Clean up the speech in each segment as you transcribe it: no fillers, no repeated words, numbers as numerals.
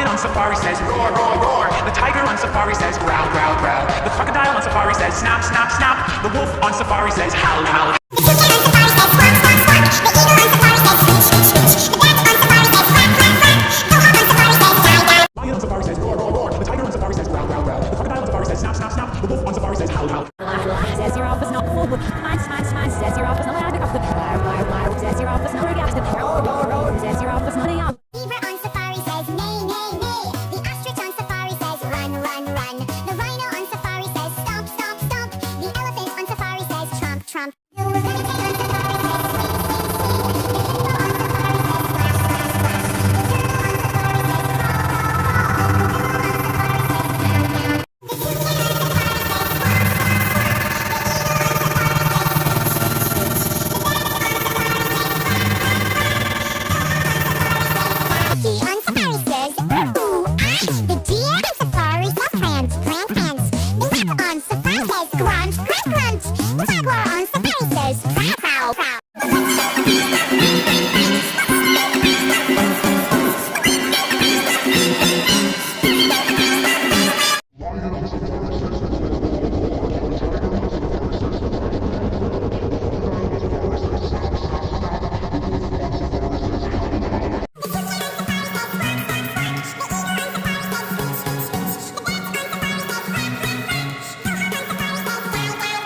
lion on safari says roar, roar, roar. The tiger on safari says growl, growl, growl. The crocodile on safari says snap, snap, snap. The wolf on safari says howl, howl. The chicken on safari says squawk, squawk, squawk. The eagle on safari says screech, screech, screech. The bat on safari says quack, quack, quack. The hawk on safari says die, die. Lion on safari says roar, roar, roar. The tiger on safari says growl, growl, growl. The crocodile on safari says snap, snap, snap. The wolf on safari says howl, howl. Says your office not full. Smile, smile, smile. Says your office not ladder of the wire, wire, wire. Says your office not gas the roar, roar, roar. Says your office not the Beaver on safari says neigh, neigh, neigh. The ostrich on safari says run, run, run. The rhino on safari says stomp, stomp, stomp. The elephant on safari says tromp, tromp. The guinea pig on safari says swing, swing, swing. The hippo on safari says splash, splash, splash. The turtle on safari says crawl, crawl, crawl. The gorilla on safari says pound, pound. The toucan on safari says squawk, squawk, squawk. The eagle on safari says screech, screech, screech. The bat on safari says monkey on safari says ooh, ah. The deer on safari says prance, prance, prance. The hippo on safari says grunt, grunt, grunt. The jaguar on safari says prow, prow, prow.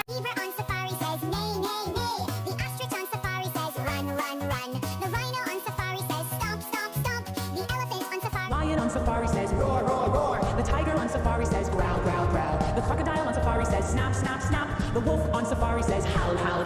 Beaver on safari says neigh, neigh, neigh. The ostrich on safari says run, run, run. The rhino on safari says stomp, stomp, stomp. The elephant on safari. Lion on safari says roar, roar, roar. The tiger on safari says growl, growl, growl. The crocodile on safari says snap, snap, snap. The wolf on safari says howl, howl.